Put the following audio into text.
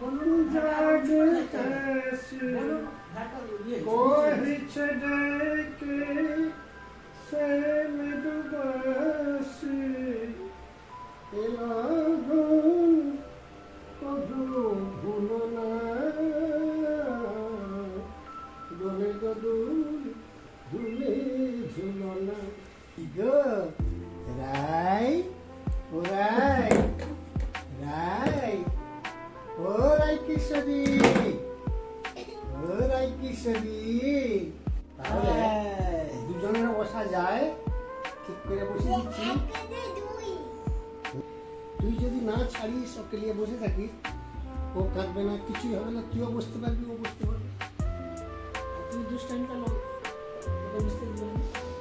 जागे कैसे कोई छड़े के से मधुबासी एलागुन कभू भूलो ना डोले गदुल झूले झूलो ना गो राय राय রাই ও রাই কিশোরী ও রাই কিশোরী তাহলে দুজনের বসা যায় ঠিক করে বসে দিচ্ছি তুই যদি না ছাড়িস ওকে নিয়ে বসে থাকিস ও কাঁদবে না কিছুই হবে না তুইও বসতে পারবি ও বসতে পারবে তুই দুষ্টাইম কেন বুঝতে দিবি